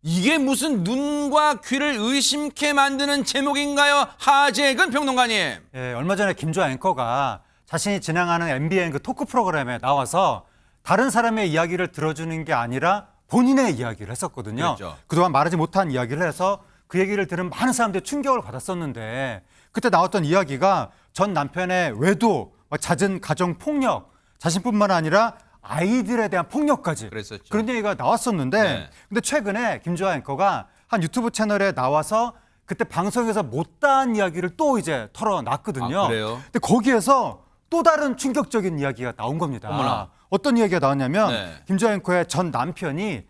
이게 무슨 눈과 귀를 의심케 만드는 제목인가요? 하재근 평론가님. 예, 얼마 전에 김주아 앵커가 자신이 진행하는 MBN 그 토크 프로그램에 나와서 다른 사람의 이야기를 들어주는 게 아니라 본인의 이야기를 했었거든요. 그렇죠. 그동안 말하지 못한 이야기를 해서 그 얘기를 들은 많은 사람들이 충격을 받았었는데 그때 나왔던 이야기가 전 남편의 외도, 잦은 가정 폭력, 자신뿐만 아니라 아이들에 대한 폭력까지 그랬었죠. 그런 얘기가 나왔었는데 네. 근데 최근에 김주아 앵커가 한 유튜브 채널에 나와서 그때 방송에서 못다한 이야기를 또 이제 털어놨거든요. 아, 그래요? 근데 거기에서 또 다른 충격적인 이야기가 나온 겁니다. 어머나. 어떤 이야기가 나왔냐면 네. 김주아 앵커의 전 남편이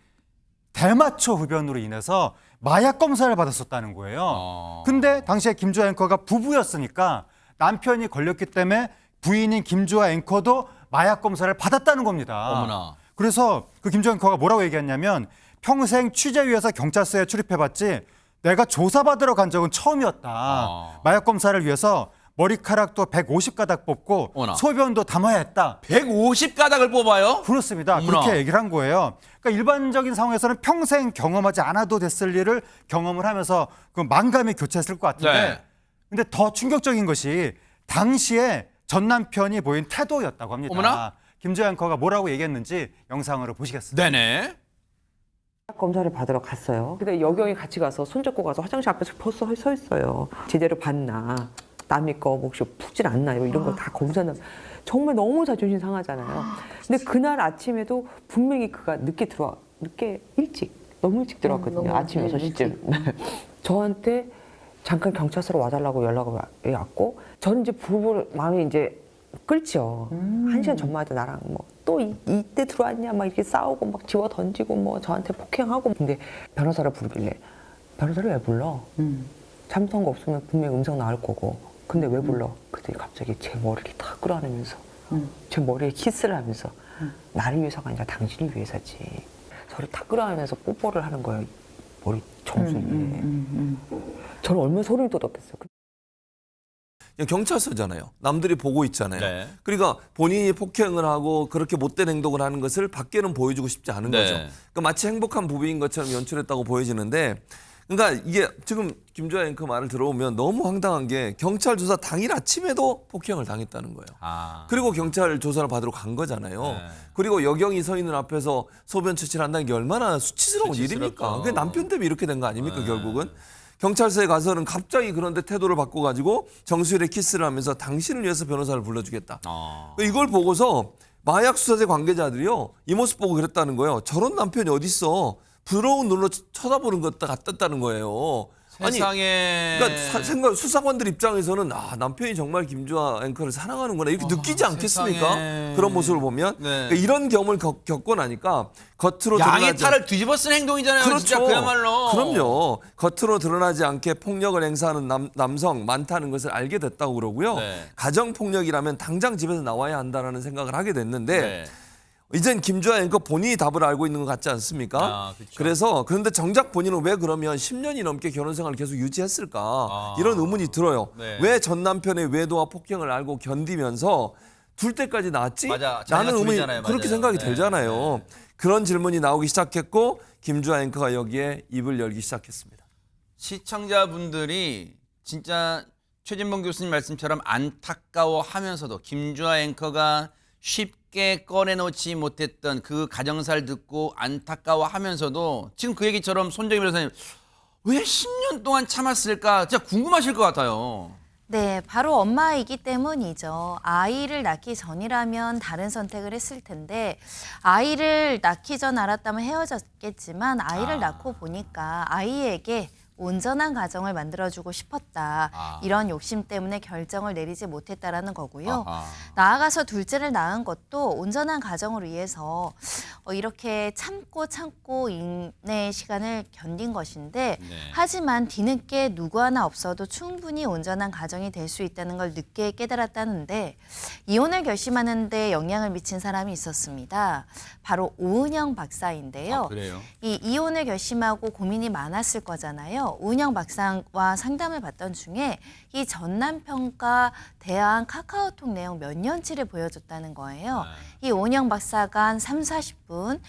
대마초 흡연으로 인해서 마약 검사를 받았었다는 거예요. 근데 당시에 김주아 앵커가 부부였으니까 남편이 걸렸기 때문에 부인인 김주아 앵커도 마약 검사를 받았다는 겁니다. 어머나. 그래서 그 김주아 앵커가 뭐라고 얘기했냐면 평생 취재 위해서 경찰서에 출입해봤지 내가 조사받으러 간 적은 처음이었다. 마약 검사를 위해서 머리카락도 150가닥 뽑고 어머나. 소변도 담아야 했다. 150가닥을 뽑아요? 그렇습니다. 어머나. 그렇게 얘기를 한 거예요. 그러니까 일반적인 상황에서는 평생 경험하지 않아도 됐을 일을 경험을 하면서 그 만감이 교차했을 것 같은데 네. 근데 더 충격적인 것이 당시에 전 남편이 보인 태도였다고 합니다. 어머나. 김주아 앵커가 뭐라고 얘기했는지 영상으로 보시겠습니다. 네네. 검사를 받으러 갔어요. 근데 여경이 같이 가서 손잡고 가서 화장실 앞에서 벌써 서 있어요. 제대로 봤나? 남의 거 혹시 푹질 않나요? 이런 거 다 검사는 정말 너무 자존심 상하잖아요. 근데 그날 아침에도 분명히 그가 늦게 너무 일찍 들어왔거든요. 아침 6시쯤. 저한테 잠깐 경찰서로 와달라고 연락이 왔고 저는 이제 부부 마음이 이제 끓죠. 1시간 전만 해도 나랑 뭐 또 이때 들어왔냐 막 이렇게 싸우고 막 집어 던지고 뭐 저한테 폭행하고 근데 변호사를 부르길래 변호사를 왜 불러? 잘못한 거 없으면 분명히 음성 나올 거고 근데 왜 불러? 그때 갑자기 제 머리를 탁 끌어안으면서 제 머리에 키스를 하면서 나를 위해서가 아니라 당신을 위해서지. 저를 탁 끌어안으면서 뽀뽀를 하는 거예요. 머리 정수리에. 저는 얼마나 소름이 돋았겠어요. 경찰서잖아요. 남들이 보고 있잖아요. 네. 그러니까 본인이 폭행을 하고 그렇게 못된 행동을 하는 것을 밖에는 보여주고 싶지 않은 네. 거죠. 그러니까 마치 행복한 부부인 것처럼 연출했다고 보여지는데 그러니까 이게 지금 김주아 앵커 말을 들어보면 너무 황당한 게 경찰 조사 당일 아침에도 폭행을 당했다는 거예요. 그리고 경찰 조사를 받으러 간 거잖아요. 네. 그리고 여경이 서 있는 앞에서 소변 처치를 한다는 게 얼마나 수치스러운 수치스럽죠. 일입니까? 그게 남편 때문에 이렇게 된 거 아닙니까 네. 결국은? 경찰서에 가서는 갑자기 그런데 태도를 바꿔가지고 정수일에 키스를 하면서 당신을 위해서 변호사를 불러주겠다. 이걸 보고서 마약 수사대 관계자들이요. 이 모습 보고 그랬다는 거예요. 저런 남편이 어딨어. 부러운 눈으로 쳐다보는 것 같았다는 거예요. 세상에. 그러니까 수사관들 입장에서는 남편이 정말 김주아 앵커를 사랑하는구나 이렇게 느끼지 않겠습니까? 세상에. 그런 모습을 보면 네. 그러니까 이런 경험을 겪고 나니까 겉으로 양의 드러나지 탈을 뒤집어 쓴 행동이잖아요. 그렇죠. 진짜 그야말로. 그럼요. 겉으로 드러나지 않게 폭력을 행사하는 남성 많다는 것을 알게 됐다고 그러고요. 네. 가정폭력이라면 당장 집에서 나와야 한다라는 생각을 하게 됐는데 네. 이젠 김주아 앵커 본인이 답을 알고 있는 것 같지 않습니까? 그렇죠. 그래서 그런데 정작 본인은 왜 그러면 10년이 넘게 결혼 생활을 계속 유지했을까? 이런 의문이 들어요. 네. 왜 전 남편의 외도와 폭행을 알고 견디면서 둘 때까지 낳았지? 맞아. 자기가 라는 의문이 둘이잖아요. 그렇게 맞아요. 생각이 네. 들잖아요. 그런 질문이 나오기 시작했고 김주아 앵커가 여기에 입을 열기 시작했습니다. 시청자분들이 진짜 최진봉 교수님 말씀처럼 안타까워하면서도 김주아 앵커가 쉽게 꺼내놓지 못했던 그 가정사를 듣고 안타까워하면서도 지금 그 얘기처럼 손정희 변호사님 왜 10년 동안 참았을까 진짜 궁금하실 것 같아요. 네, 바로 엄마이기 때문이죠. 아이를 낳기 전이라면 다른 선택을 했을 텐데 아이를 낳기 전 알았다면 헤어졌겠지만 아이를 낳고 보니까 아이에게 온전한 가정을 만들어주고 싶었다. 이런 욕심 때문에 결정을 내리지 못했다라는 거고요. 나아가서 둘째를 낳은 것도 온전한 가정을 위해서 이렇게 참고 인내의 시간을 견딘 것인데 하지만 뒤늦게 누구 하나 없어도 충분히 온전한 가정이 될 수 있다는 걸 늦게 깨달았다는데 이혼을 결심하는 데 영향을 미친 사람이 있었습니다. 바로 오은영 박사인데요. 그래요? 이 이혼을 결심하고 고민이 많았을 거잖아요. 오은영 박사와 상담을 받던 중에 이 전 남편과 대화한 카카오톡 내용 몇 년치를 보여줬다는 거예요. 이 오은영 박사가 한 30, 40분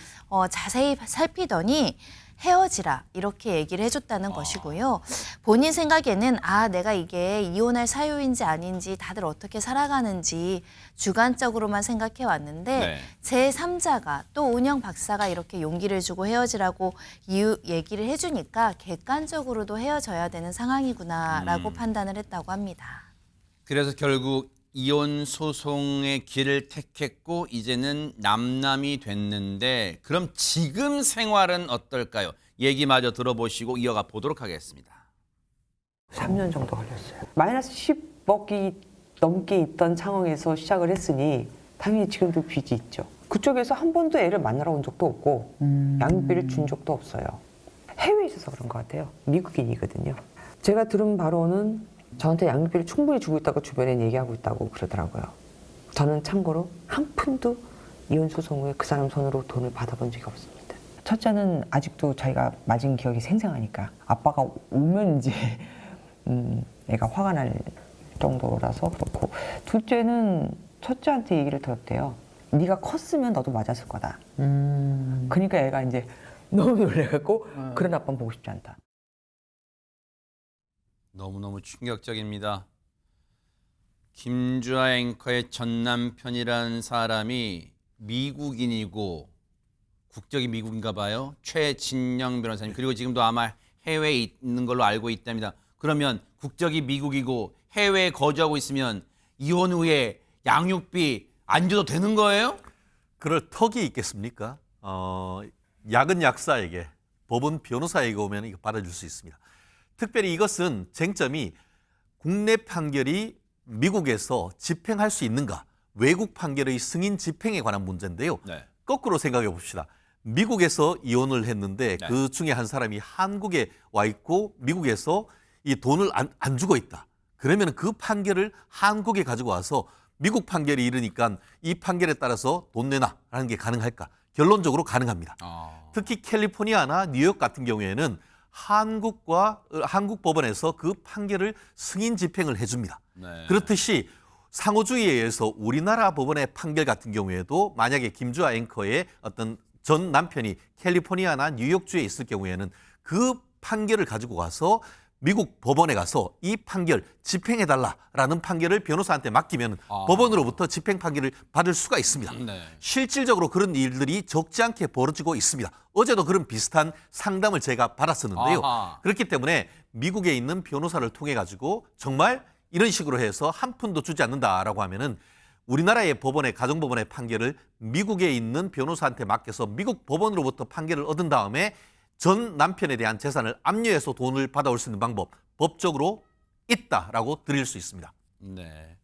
자세히 살피더니 헤어지라 이렇게 얘기를 해줬다는 것이고요. 본인 생각에는 내가 이게 이혼할 사유인지 아닌지 다들 어떻게 살아가는지 주관적으로만 생각해 왔는데 네. 제3자가 또 운영 박사가 이렇게 용기를 주고 헤어지라고 이유 얘기를 해주니까 객관적으로도 헤어져야 되는 상황이구나라고 판단을 했다고 합니다. 그래서 결국 이혼 소송의 길을 택했고 이제는 남남이 됐는데 그럼 지금 생활은 어떨까요? 얘기마저 들어보시고 이어가 보도록 하겠습니다. 3년 정도 걸렸어요. 마이너스 10억이 넘게 있던 상황에서 시작을 했으니 당연히 지금도 빚이 있죠. 그쪽에서 한 번도 애를 만나러 온 적도 없고 양육비를 준 적도 없어요. 해외에 있어서 그런 것 같아요. 미국인이거든요. 제가 들은 바로는 저한테 양육비를 충분히 주고 있다고 주변에 얘기하고 있다고 그러더라고요. 저는 참고로 한 푼도 이혼 소송 후에 그 사람 손으로 돈을 받아본 적이 없습니다. 첫째는 아직도 자기가 맞은 기억이 생생하니까 아빠가 오면 이제 애가 화가 날 정도라서 그렇고, 둘째는 첫째한테 얘기를 들었대요. 네가 컸으면 너도 맞았을 거다. 그러니까 애가 이제 너무 놀래갖고 그런 아빠는 보고 싶지 않다. 너무너무 충격적입니다. 김주아 앵커의 전 남편이라는 사람이 미국인이고 국적이 미국인가 봐요. 최진영 변호사님. 그리고 지금도 아마 해외에 있는 걸로 알고 있답니다. 그러면 국적이 미국이고 해외에 거주하고 있으면 이혼 후에 양육비 안 줘도 되는 거예요? 그럴 턱이 있겠습니까? 약은 약사에게, 법은 변호사에게 오면 이거 받아줄 수 있습니다. 특별히 이것은 쟁점이 국내 판결이 미국에서 집행할 수 있는가, 외국 판결의 승인 집행에 관한 문제인데요. 네. 거꾸로 생각해 봅시다. 미국에서 이혼을 했는데 네. 그 중에 한 사람이 한국에 와 있고 미국에서 이 돈을 안 주고 있다. 그러면 그 판결을 한국에 가지고 와서 미국 판결이 이르니까 이 판결에 따라서 돈 내놔라는 게 가능할까? 결론적으로 가능합니다. 특히 캘리포니아나 뉴욕 같은 경우에는 한국 법원에서 그 판결을 승인 집행을 해줍니다. 네. 그렇듯이 상호주의에 의해서 우리나라 법원의 판결 같은 경우에도 만약에 김주아 앵커의 어떤 전 남편이 캘리포니아나 뉴욕주에 있을 경우에는 그 판결을 가지고 가서 미국 법원에 가서 이 판결 집행해달라라는 판결을 변호사한테 맡기면 법원으로부터 집행 판결을 받을 수가 있습니다. 네. 실질적으로 그런 일들이 적지 않게 벌어지고 있습니다. 어제도 그런 비슷한 상담을 제가 받았었는데요. 아하. 그렇기 때문에 미국에 있는 변호사를 통해 가지고 정말 이런 식으로 해서 한 푼도 주지 않는다라고 하면은 우리나라의 법원의 가정법원의 판결을 미국에 있는 변호사한테 맡겨서 미국 법원으로부터 판결을 얻은 다음에 전 남편에 대한 재산을 압류해서 돈을 받아올 수 있는 방법, 법적으로 있다라고 드릴 수 있습니다. 네.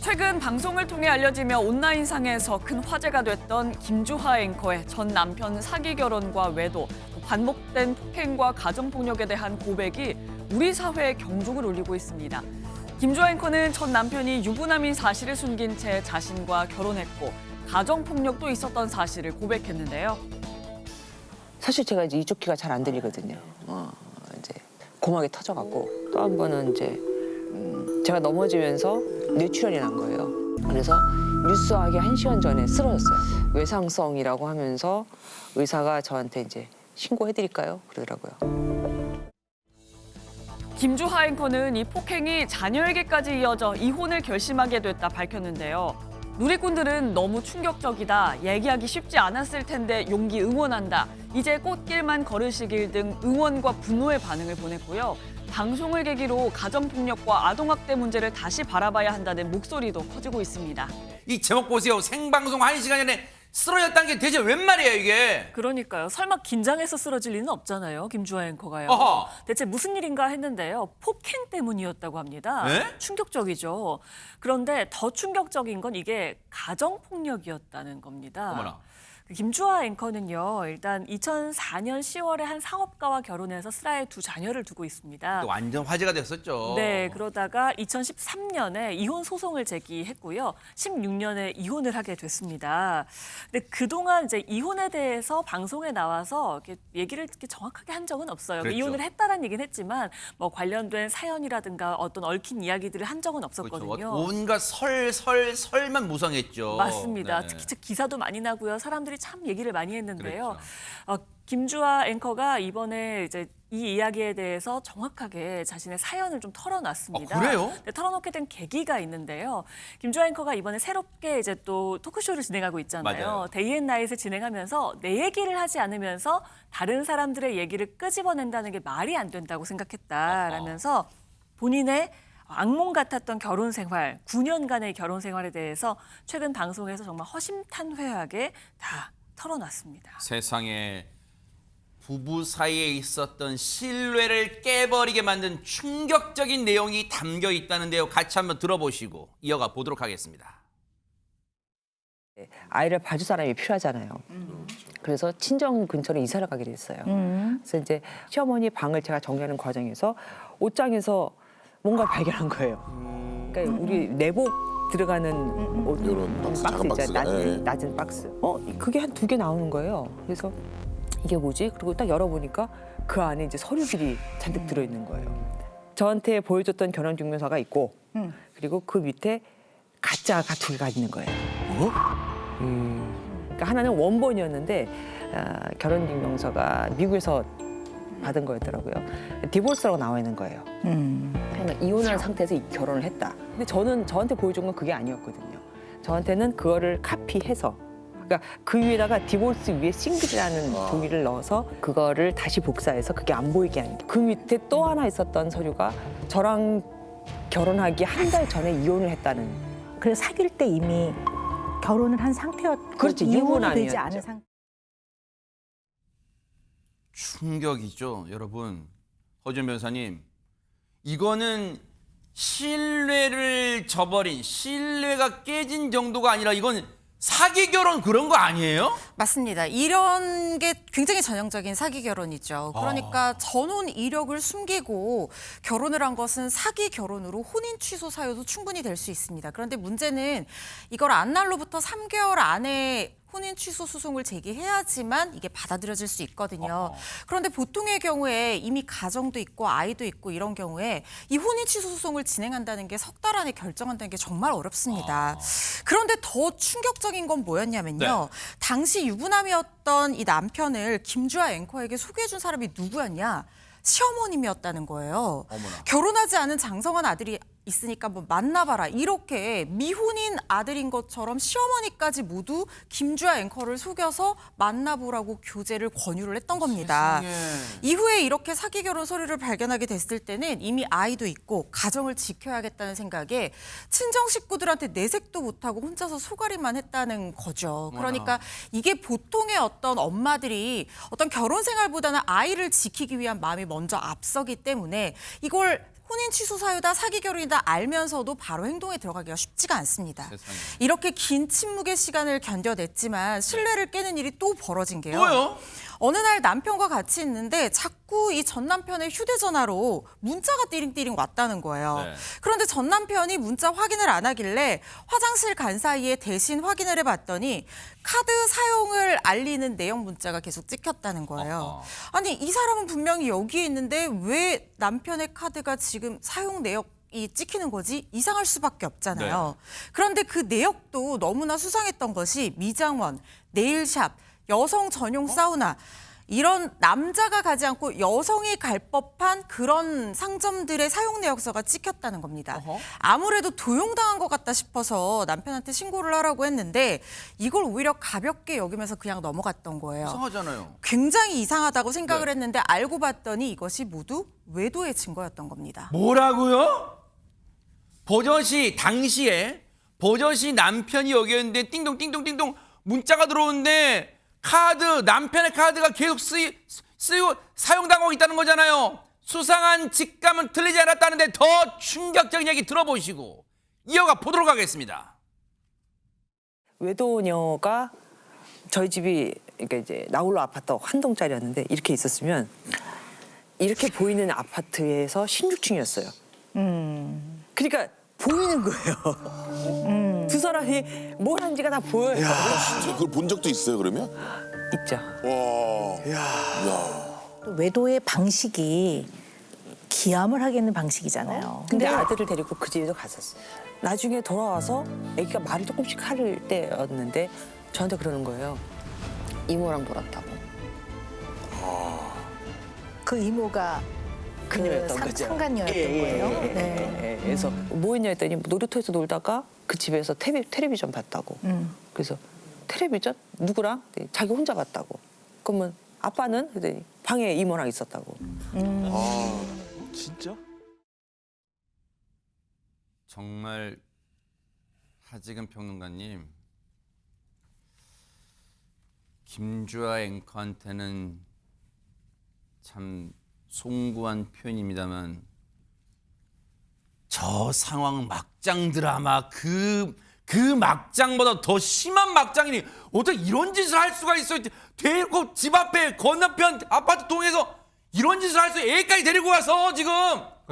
최근 방송을 통해 알려지며 온라인상에서 큰 화제가 됐던 김주하 앵커의 전 남편 사기 결혼과 외도, 또 반복된 폭행과 가정폭력에 대한 고백이 우리 사회에 경종을 울리고 있습니다. 김주하 앵커는 전 남편이 유부남인 사실을 숨긴 채 자신과 결혼했고 가정폭력도 있었던 사실을 고백했는데요. 사실 제가 이제 이쪽 귀가 잘 안 들리거든요. 이제 고막이 터져갖고, 또 한 번은 이제 제가 넘어지면서 뇌출혈이 난 거예요. 그래서 뉴스하기 1시간 전에 쓰러졌어요. 외상성이라고 하면서 의사가 저한테 이제 신고해드릴까요? 그러더라고요. 김주하 앵커는 이 폭행이 자녀에게까지 이어져 이혼을 결심하게 됐다 밝혔는데요. 누리꾼들은 너무 충격적이다, 얘기하기 쉽지 않았을 텐데 용기 응원한다, 이제 꽃길만 걸으시길 등 응원과 분노의 반응을 보냈고요. 방송을 계기로 가정폭력과 아동학대 문제를 다시 바라봐야 한다는 목소리도 커지고 있습니다. 이 제목 보세요. 생방송 1시간 전에 쓰러졌다는 게 대체 웬 말이에요, 이게? 그러니까요. 설마 긴장해서 쓰러질 리는 없잖아요. 김주하 앵커가요. 어허. 대체 무슨 일인가 했는데요. 폭행 때문이었다고 합니다. 네? 충격적이죠. 그런데 더 충격적인 건 이게 가정폭력이었다는 겁니다. 어머나. 김주하 앵커는요. 일단 2004년 10월에 한 상업가와 결혼해서 슬하에 2 자녀를 두고 있습니다. 완전 화제가 됐었죠. 네, 그러다가 2013년에 이혼 소송을 제기했고요. 16년에 이혼을 하게 됐습니다. 근데 그동안 이제 이혼에 대해서 방송에 나와서 이렇게 얘기를 이렇게 정확하게 한 적은 없어요. 그랬죠. 이혼을 했다라는 얘기는 했지만 뭐 관련된 사연이라든가 어떤 얽힌 이야기들을 한 적은 없었거든요. 그렇죠. 온갖 설만 무성했죠. 맞습니다. 네. 특히 기사도 많이 나고요. 사람들이 참 얘기를 많이 했는데요. 그랬죠. 김주아 앵커가 이번에 이제 이 이야기에 대해서 정확하게 자신의 사연을 좀 털어놨습니다. 그래요? 네, 털어놓게 된 계기가 있는데요. 김주아 앵커가 이번에 새롭게 이제 또 토크쇼를 진행하고 있잖아요. 맞아요. 데이앤나잇을 진행하면서 내 얘기를 하지 않으면서 다른 사람들의 얘기를 끄집어낸다는 게 말이 안 된다고 생각했다라면서 본인의 악몽 같았던 결혼 생활, 9년간의 결혼 생활에 대해서 최근 방송에서 정말 허심탄회하게 다 털어놨습니다. 세상에 부부 사이에 있었던 신뢰를 깨버리게 만든 충격적인 내용이 담겨 있다는데요. 같이 한번 들어보시고 이어가 보도록 하겠습니다. 아이를 봐줄 사람이 필요하잖아요. 그래서 친정 근처로 이사를 가게 됐어요. 그래서 이제 시어머니 방을 제가 정리하는 과정에서 옷장에서 뭔가 발견한 거예요. 그러니까 우리 내복 들어가는 옷 이런 박스, 작은 있잖아요. 박스가, 예. 낮은 박스. 그게 한 2개 나오는 거예요. 그래서 이게 뭐지? 그리고 딱 열어보니까 그 안에 이제 서류들이 잔뜩 들어있는 거예요. 저한테 보여줬던 결혼증명서가 있고 그리고 그 밑에 가짜가 2개가 있는 거예요. 그러니까 하나는 원본이었는데 결혼증명서가 미국에서 받은 거였더라고요. 디보스라고 나와 있는 거예요. 그러니까 이혼한 상태에서 이 결혼을 했다. 근데 저한테 보여준 건 그게 아니었거든요. 저한테는 그거를 카피해서 그러니까 그 위에다가 디보스 위에 싱글이라는 종이를 넣어서 그거를 다시 복사해서 그게 안 보이게 하는 게. 그 밑에 또 하나 있었던 서류가 저랑 결혼하기 한 달 전에 이혼을 했다는. 그래서 사귈 때 이미 결혼을 한 상태였고 그렇죠. 이혼이 되지 유부남이었죠. 않은 상태. 충격이죠, 여러분. 허준 변호사님, 이거는 신뢰를 저버린, 신뢰가 깨진 정도가 아니라 이건 사기 결혼 그런 거 아니에요? 맞습니다. 이런 게 굉장히 전형적인 사기 결혼이죠. 그러니까 전혼 이력을 숨기고 결혼을 한 것은 사기 결혼으로 혼인 취소 사유도 충분히 될 수 있습니다. 그런데 문제는 이걸 안날로부터 3개월 안에 혼인 취소 소송을 제기해야지만 이게 받아들여질 수 있거든요. 그런데 보통의 경우에 이미 가정도 있고 아이도 있고 이런 경우에 이 혼인 취소 소송을 진행한다는 게 석 달 안에 결정한다는 게 정말 어렵습니다. 그런데 더 충격적인 건 뭐였냐면요. 당시 유부남이었던 이 남편을 김주아 앵커에게 소개해준 사람이 누구였냐? 시어머님이었다는 거예요. 어머나. 결혼하지 않은 장성한 아들이 있으니까 뭐 만나봐라. 이렇게 미혼인 아들인 것처럼 시어머니까지 모두 김주아 앵커를 속여서 만나보라고 교제를 권유를 했던 겁니다. 이후에 이렇게 사기 결혼 서류를 발견하게 됐을 때는 이미 아이도 있고 가정을 지켜야겠다는 생각에 친정 식구들한테 내색도 못하고 혼자서 소가리만 했다는 거죠. 그러니까 이게 보통의 어떤 엄마들이 어떤 결혼 생활보다는 아이를 지키기 위한 마음이 먼저 앞서기 때문에 이걸 혼인 취소 사유다, 사기 결혼이다 알면서도 바로 행동에 들어가기가 쉽지가 않습니다. 세상에. 이렇게 긴 침묵의 시간을 견뎌냈지만 신뢰를 깨는 일이 또 벌어진 게요. 뭐요? 어느 날 남편과 같이 있는데 자꾸 이 전 남편의 휴대전화로 문자가 띠링띠링 왔다는 거예요. 네. 그런데 전 남편이 문자 확인을 안 하길래 화장실 간 사이에 대신 확인을 해봤더니 카드 사용을 알리는 내용 문자가 계속 찍혔다는 거예요. 아니 이 사람은 분명히 여기에 있는데 왜 남편의 카드가 지금 사용 내역이 찍히는 거지? 이상할 수밖에 없잖아요. 그런데 그 내역도 너무나 수상했던 것이 미장원, 네일샵, 여성 전용 사우나 이런 남자가 가지 않고 여성이 갈 법한 그런 상점들의 사용 내역서가 찍혔다는 겁니다. 아무래도 도용당한 것 같다 싶어서 남편한테 신고를 하라고 했는데 이걸 오히려 가볍게 여기면서 그냥 넘어갔던 거예요. 이상하잖아요. 굉장히 이상하다고 생각을 했는데 알고 봤더니 이것이 모두 외도의 증거였던 겁니다. 뭐라고요? 버젓이 당시에 버젓이 남편이 여기였는데 띵동띵동띵동 문자가 들어오는데 남편의 카드가 계속 쓰이고 사용당하고 있다는 거잖아요. 수상한 직감은 틀리지 않았다는데 더 충격적인 얘기 들어보시고 이어가 보도록 하겠습니다. 외도녀가 저희 집이 그러니까 이제 나홀로 아파트 한 동짜리였는데 이렇게 있었으면 이렇게 보이는 아파트에서 16층이었어요. 그러니까 보이는 거예요. 두 사람이 뭘 한지가 다 보여요. 진짜 그걸 본 적도 있어요, 그러면? 있죠. 또 외도의 방식이 기함을 하겠는 방식이잖아요. 근데 아들을 데리고 그 집에서 갔었어요. 나중에 돌아와서 아기가 말을 조금씩 할 때였는데 저한테 그러는 거예요. 이모랑 놀았다고. 그 이모가 그 그녀였던 거죠. 상간녀였던 거예요. 네. 그래서 뭐 했냐 했더니 놀이터에서 놀다가 그 집에서 텔레비전 봤다고. 그래서 텔레비전? 누구랑? 그랬더니 자기 혼자 봤다고. 그러면 아빠는? 그랬더니 방에 이모랑 있었다고. 진짜? 정말 하지근 평론가님, 김주아 앵커한테는 참 송구한 표현입니다만 저 상황 막장 드라마 그 막장보다 더 심한 막장이니 어떻게 이런 짓을 할 수가 있어요? 데리고 집 앞에 건너편 아파트 동에서 이런 짓을 할 수 애까지 데리고 와서 지금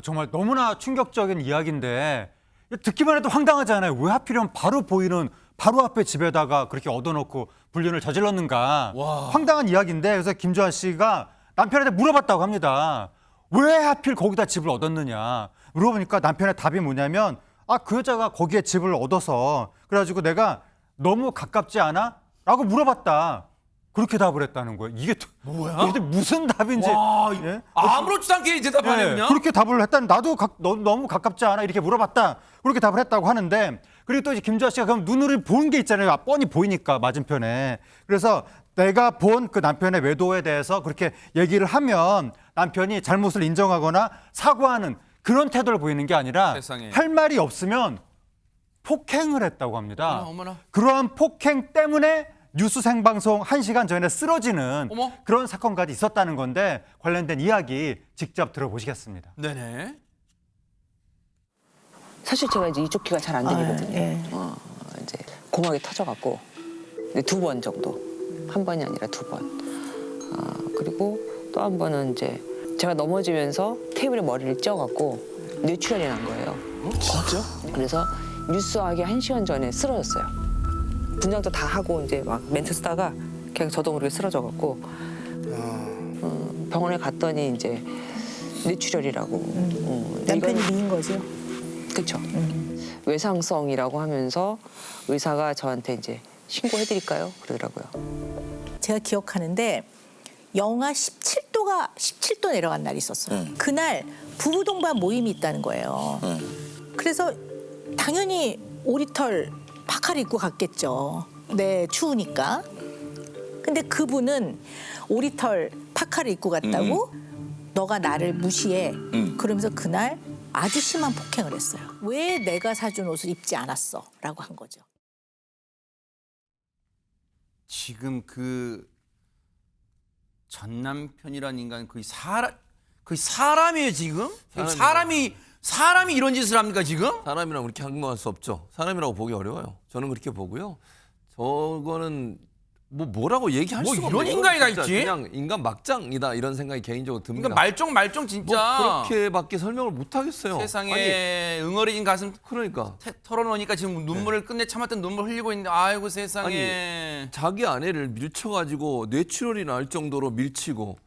정말 너무나 충격적인 이야기인데 듣기만 해도 황당하잖아요. 왜 하필이면 바로 보이는 바로 앞에 집에다가 그렇게 얻어놓고 불륜을 저질렀는가. 황당한 이야기인데 그래서 김주아 씨가 남편한테 물어봤다고 합니다. 왜 하필 거기다 집을 얻었느냐. 물어보니까 남편의 답이 뭐냐면 그 여자가 거기에 집을 얻어서 그래가지고 내가 너무 가깝지 않아? 라고 물어봤다. 그렇게 답을 했다는 거예요. 이게 뭐야? 이게 무슨 답인지. 와, 예? 아무렇지도 않게 대답하네 네, 그냥. 그렇게 답을 했다는 나도 너무 가깝지 않아 이렇게 물어봤다. 그렇게 답을 했다고 하는데 그리고 또 이제 김주아 씨가 그럼 눈으로 본 게 있잖아요. 뻔히 보이니까 맞은편에. 그래서 내가 본 그 남편의 외도에 대해서 그렇게 얘기를 하면 남편이 잘못을 인정하거나 사과하는 그런 태도를 보이는 게 아니라 세상에. 할 말이 없으면 폭행을 했다고 합니다. 어머나. 그러한 폭행 때문에 뉴스 생방송 1시간 전에 쓰러지는 어머. 그런 사건까지 있었다는 건데 관련된 이야기 직접 들어보시겠습니다. 네네. 사실 제가 이제 이쪽 귀가 잘 안 들리거든요. 네. 이제 고막이 터져갖고 2번 정도. 한 번이 아니라 2번. 그리고 또 한 번은 이제 제가 넘어지면서 테이블에 머리를 찧어갖고 뇌출혈이 난 거예요. 진짜? 그래서 뉴스하기 1시간 전에 쓰러졌어요. 분장도 다 하고 이제 막 멘트 쓰다가 그냥 저도 모르게 쓰러져갖고 병원에 갔더니 이제 뇌출혈이라고. 남편이 미인 거죠. 그렇죠. 외상성이라고 하면서 의사가 저한테 이제 신고해드릴까요? 그러더라고요. 제가 기억하는데 영하 17도 내려간 날이 있었어요. 그날 부부 동반 모임이 있다는 거예요. 그래서 당연히 오리털 파카를 입고 갔겠죠. 네, 추우니까. 근데 그분은 오리털 파카를 입고 갔다고 너가 나를 무시해. 그러면서 그날 아주 심한 폭행을 했어요. 왜 내가 사준 옷을 입지 않았어? 라고 한 거죠. 지금 그 전 남편이란 인간 거의 사람이에요 지금? 사람이 이런 짓을 합니까 지금? 사람이라고 그렇게 항명할 수 없죠. 사람이라고 보기 어려워요. 저는 그렇게 보고요. 저거는 뭐라고 얘기할 뭐 수가 이런 없네요. 인간이 다 진짜 있지? 그냥 인간 막장이다 이런 생각이 개인적으로 듭니다. 그러니까 말종 진짜. 뭐 그렇게밖에 설명을 못 하겠어요. 세상에 아니, 응어리진 가슴 그러니까 털어놓으니까 지금 눈물을 끝내 참았던 눈물 흘리고 있는데 아이고 세상에. 자기 아내를 밀쳐가지고 뇌출혈이 날 정도로 밀치고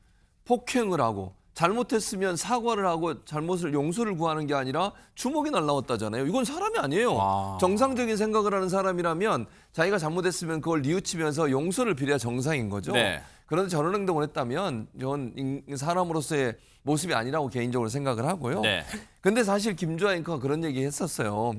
폭행을 하고 잘못했으면 사과를 하고 잘못을 용서를 구하는 게 아니라 주먹이 날라왔다잖아요. 이건 사람이 아니에요. 와. 정상적인 생각을 하는 사람이라면 자기가 잘못했으면 그걸 뉘우치면서 용서를 빌어야 정상인 거죠. 네. 그런데 저런 행동을 했다면 전 사람으로서의 모습이 아니라고 개인적으로 생각을 하고요. 네. 근데 사실 김주아 앵커가 그런 얘기 했었어요.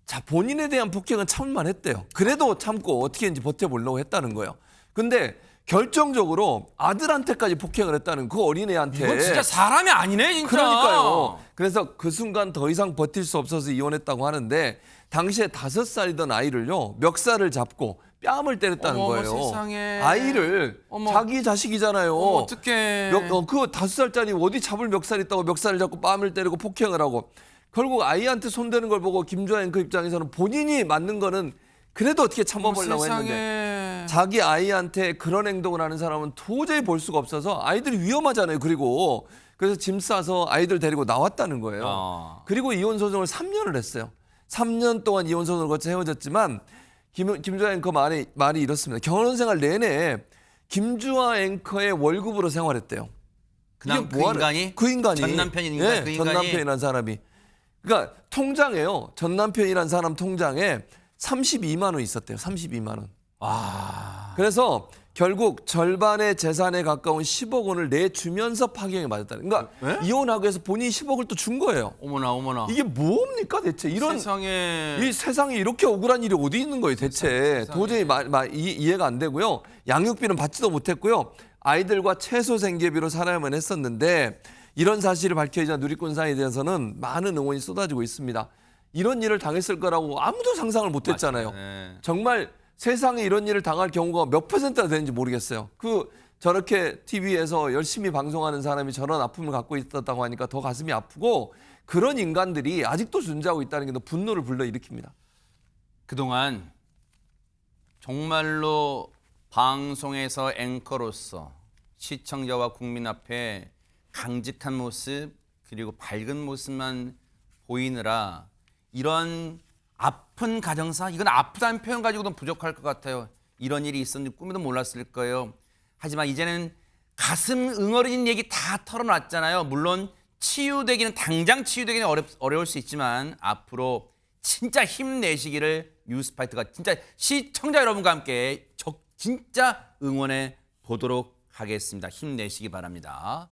자, 본인에 대한 폭행은 참을만 했대요. 그래도 참고 어떻게든지 버텨보려고 했다는 거예요. 근데 결정적으로 아들한테까지 폭행을 했다는 그 어린애한테. 이건 진짜 사람이 아니네 진짜. 그러니까요. 그래서 그 순간 더 이상 버틸 수 없어서 이혼했다고 하는데 당시에 5살이던 아이를요 멱살을 잡고 뺨을 때렸다는 어머, 거예요. 세상에. 아이를 어머. 자기 자식이잖아요. 어떡해. 그 5살짜리 어디 잡을 멱살 있다고 멱살을 잡고 뺨을 때리고 폭행을 하고 결국 아이한테 손대는 걸 보고 김주아 앵커 입장에서는 본인이 맞는 거는 그래도 어떻게 참아보려고 했는데 자기 아이한테 그런 행동을 하는 사람은 도저히 볼 수가 없어서 아이들이 위험하잖아요. 그래서 짐 싸서 아이들 데리고 나왔다는 거예요. 그리고 이혼 소송을 3년을 했어요. 3년 동안 이혼 소송을 거쳐 헤어졌지만 김주아 앵커 말이 이렇습니다. 결혼 생활 내내 김주아 앵커의 월급으로 생활했대요. 그 인간이? 그 인간이 전 남편인 인간, 네, 그 전 인간이? 남편이라는 사람이. 그러니까 통장에요. 전 남편이라는 사람 통장에 32만 원 있었대요. 32만 원. 그래서 결국 절반의 재산에 가까운 10억 원을 내주면서 파경에 맞았다는. 그러니까 이혼하고 해서 본인이 10억을 또 준 거예요. 어머나 어머나. 이게 뭡니까 대체? 이런 세상에. 이 세상에 이렇게 억울한 일이 어디 있는 거예요 대체. 세상에. 도저히 이해가 안 되고요. 양육비는 받지도 못했고요. 아이들과 최소 생계비로 살아야만 했었는데 이런 사실이 밝혀지자 누리꾼사에 대해서는 많은 응원이 쏟아지고 있습니다. 이런 일을 당했을 거라고 아무도 상상을 못했잖아요. 네. 정말 세상에 이런 일을 당할 경우가 몇 %나 되는지 모르겠어요. 저렇게 TV에서 열심히 방송하는 사람이 저런 아픔을 갖고 있었다고 하니까 더 가슴이 아프고 그런 인간들이 아직도 존재하고 있다는 게 더 분노를 불러일으킵니다. 그동안 정말로 방송에서 앵커로서 시청자와 국민 앞에 강직한 모습 그리고 밝은 모습만 보이느라 이런 아픈 가정사, 이건 아프다는 표현 가지고도 부족할 것 같아요. 이런 일이 있었는지 꿈에도 몰랐을 거예요. 하지만 이제는 가슴 응어리는 얘기 다 털어놨잖아요. 물론 치유되기는 당장 치유되기는 어려울 수 있지만 앞으로 진짜 힘내시기를 뉴스파이터가 진짜 시청자 여러분과 함께 진짜 응원해 보도록 하겠습니다. 힘내시기 바랍니다.